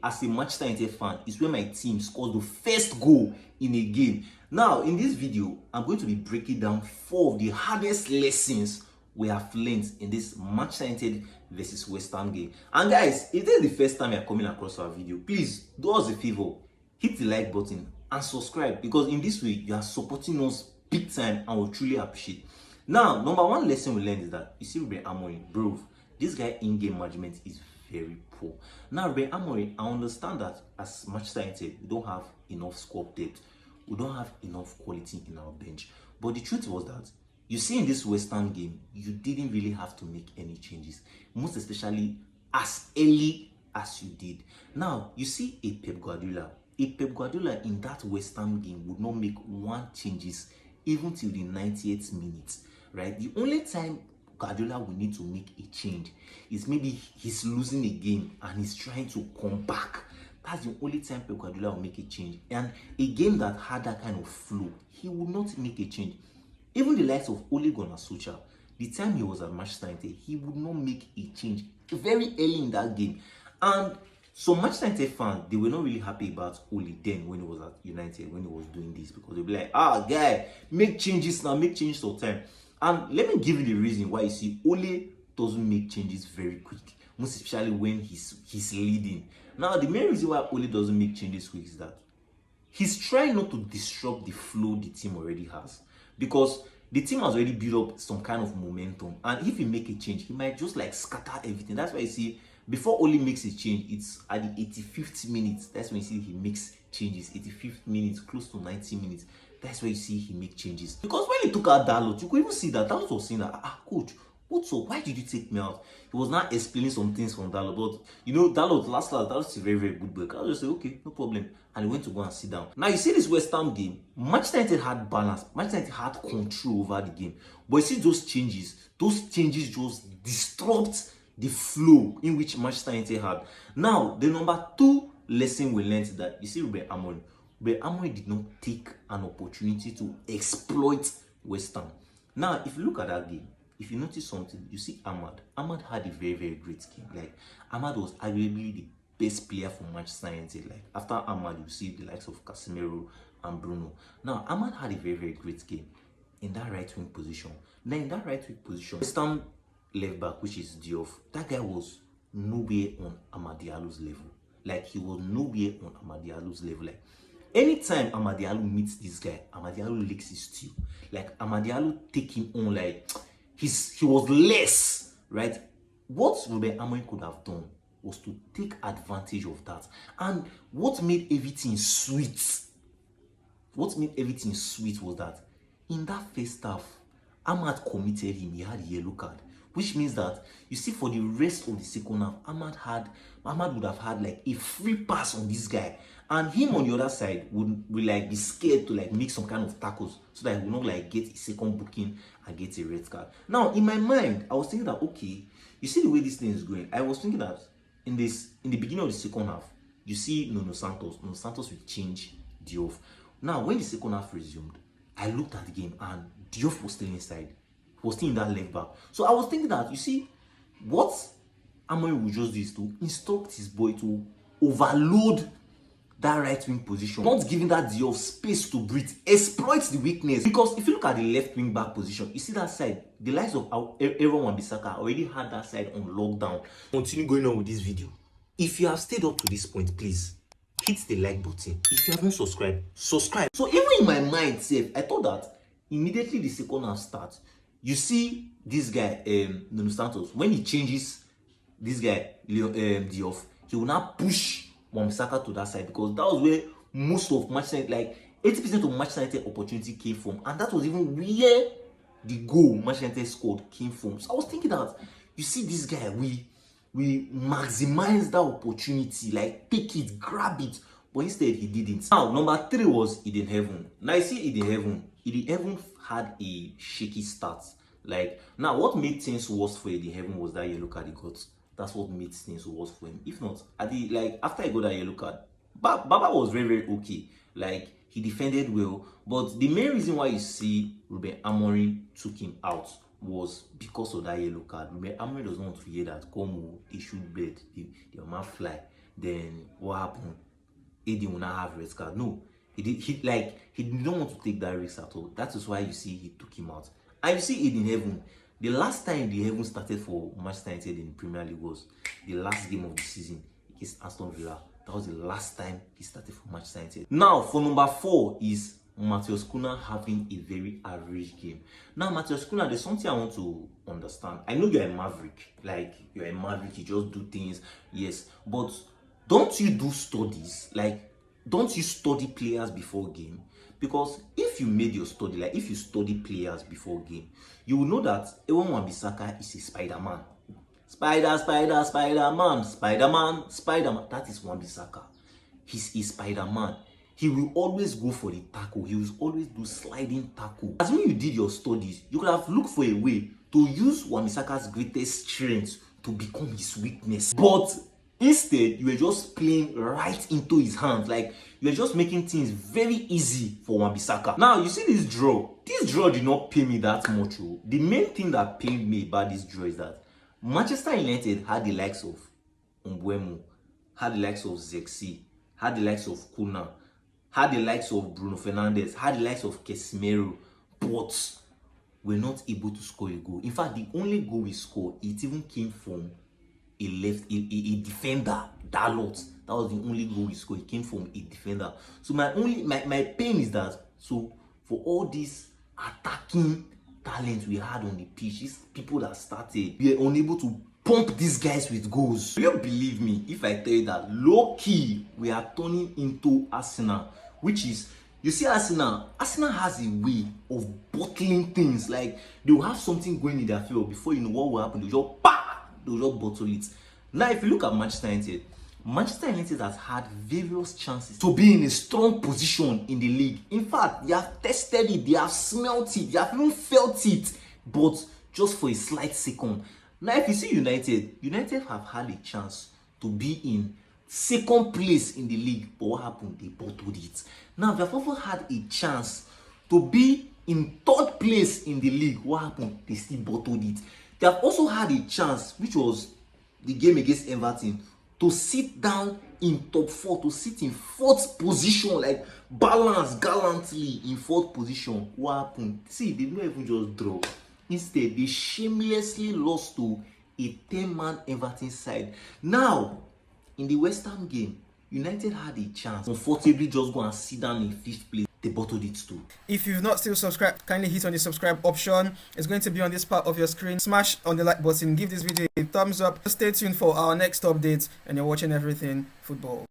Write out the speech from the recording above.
as a Manchester United fan, is when my team scores the first goal in a game. Now, in this video, I'm going to be breaking down 4 of the hardest lessons we have learned in this Manchester United versus West Ham game. And guys, if this is the first time you're coming across our video, please do us a favor, hit the like button and subscribe, because in this way you are supporting us big time and we truly appreciate. Now, number 1 lesson we learned is that, you see, Amorim, bro, this guy in-game management is very poor. Now, Amorim, I understand that as Manchester United, we don't have enough squad depth, we don't have enough quality in our bench. But the truth was that, you see, in this West Ham game, you didn't really have to make any changes, most especially as early as you did. Now, you see a Pep Guardiola in that West Ham game would not make 1 changes even till the 90th minute, right? The only time Guardiola will need to make a change is maybe he's losing a game and he's trying to come back. That's the only time Pep Guardiola will make a change. And a game that had that kind of flow, he would not make a change. Even the likes of Ole Gunnar Solskjaer, the time he was at Manchester United, he would not make a change very early in that game. And so Manchester United fans, they were not really happy about Ole then when he was at United, when he was doing this, because they'll be like, guy, make changes now, make changes all the time. And let me give you the reason why you see Ole doesn't make changes very quick, most especially when he's leading. Now, the main reason why Ole doesn't make changes quick is that he's trying not to disrupt the flow the team already has, because the team has already built up some kind of momentum, and if he make a change, he might just like scatter everything. That's why you see, before Ole makes a change, it's at the 85th minute. That's when you see he makes changes. 85th minute, close to 90 minutes. That's where you see he make changes. Because when he took out Dalot, you could even see that Dalot was saying that, coach, what's up? Why did you take me out? He was not explaining some things from Dalot. But, you know, Dalot is a very, very good boy. I just say, okay, no problem. And he went to go and sit down. Now, you see this West Ham game, Manchester United had balance. Manchester United had control over the game. But you see those changes just disrupt the flow in which Manchester United had. Now, the number 2 lesson we learned is that, you see, Amorim did not take an opportunity to exploit West Ham. Now, if you look at that game, if you notice something, you see Ahmad had a very, very great game. Like, Ahmad was arguably the best player for Manchester United. Like, after Ahmad, you see the likes of Casemiro and Bruno. Now, Ahmad had a very, very great game in that right wing position. Now, in that right wing position, West Ham left back, which is Diouf, that guy was nowhere on Amad Diallo's level. Like, he was nowhere on Amad Diallo's level. Like, anytime Amad Diallo meets this guy, Amad Diallo licks his stew. Like, Amad Diallo take him on like he was less, right? What Ruben Amorim could have done was to take advantage of that. And what made everything sweet? What made everything sweet was that in that first half, Ahmad committed him. He had a yellow card, which means that, you see, for the rest of the second half, Ahmad would have had like a free pass on this guy, and him on the other side would like be scared to like make some kind of tackles so that he would not like get a second booking and get a red card. Now, in my mind, I was thinking that, okay, you see the way this thing is going, I was thinking that in the beginning of the second half, you see Nuno Santos will change Diouf. Now, when the second half resumed, I looked at the game and Diouf was still inside. He was still in that left back. So I was thinking that, you see, what Amorim will just do is to instruct his boy to overload that right wing position, not giving that Diouf space to breathe, exploit the weakness. Because if you look at the left wing back position, you see that side, the likes of Aaron Wan-Bissaka already had that side on lockdown. Continue going on with this video. If you have stayed up to this point, please hit the like button. If you haven't subscribed, subscribe. So even in my mind, I thought that immediately the second half starts, you see this guy, Nuno Santos, when he changes this guy, Diouf, he will now push Wan-Bissaka to that side, because that was where most of Manchester United, like 80% of Manchester United opportunity came from, and that was even where the goal Manchester United scored came from. So I was thinking that, you see, this guy, we maximize that opportunity, like take it, grab it, but instead he didn't. Now, number 3 was Eden Heaven. Now, you see Eden Heaven had a shaky start. Like, now, what made things worse for Eden Heaven was that yellow card he got. That's what made things worse for him. If not, after he got that yellow card, Baba was very, very okay. Like, he defended well. But the main reason why you see Ruben Amorim took him out was because of that yellow card. Ruben Amorim doesn't want to hear that, come, they should bet, they might fly. then what happened? Aiden will not have red card. No, he didn't want to take that risk at all. That is why you see he took him out. And you see Aiden Heaven. The last time the Heaven started for Manchester United in the Premier League was the last game of the season against Aston Villa. That was the last time he started for Manchester United. Now, for number 4 is Matheus Cunha having a very average game. Now, Matheus Cunha, there's something I want to understand. I know you're a maverick. Like, you're a maverick, you just do things. Yes. But don't you do studies? Like, don't you study players before game? Because if you made your study, like if you study players before game, you will know that Ewan Wan-Bissaka is a Spider-Man. Spider-Man. That is Wan-Bissaka. He's a Spider-Man. He will always go for the tackle. He will always do sliding tackle. As when you did your studies, you could have looked for a way to use Wan-Bissaka's greatest strength to become his weakness. But instead, you were just playing right into his hands. Like, you were just making things very easy for Wan-Bissaka. Now, you see this draw. This draw did not pay me that much. The main thing that pained me about this draw is that Manchester United had the likes of Mbeumo, had the likes of Zexi, had the likes of Cunha, had the likes of Bruno Fernandes, had the likes of Casemiro, but were not able to score a goal. In fact, the only goal we scored, it even came from a defender, Dalot. That was the only goal we scored. It came from a defender. So my pain is that, so for all these attacking talent we had on the pitch, these people that started, we are unable to pump these guys with goals. Will you believe me if I tell you that low key we are turning into Arsenal, which is, you see, Arsenal has a way of bottling things. Like, they will have something going in their favor, before you know what will happen, they'll just bottle it. Now, if you look at Manchester United has had various chances to be in a strong position in the league. In fact, they have tested it, they have smelt it, they have even felt it, but just for a slight second. Now, if you see United have had a chance to be in second place in the league, but what happened? They bottled it. Now, they have also had a chance to be in third place in the league. What happened? They still bottled it. They have also had a chance, which was the game against Everton, to sit down in top 4, to sit in 4th position, like balance gallantly in 4th position. What happened? See, they didn't even just draw. Instead, they shamelessly lost to a 10-man Everton side. Now, in the West Ham game, United had a chance. Comfortably just go and sit down in 5th place. They bottled it too. If you've not still subscribed, kindly hit on the subscribe option. It's going to be on this part of your screen. Smash on the like button. Give this video a thumbs up. Stay tuned for our next updates, and you're watching Everything Football.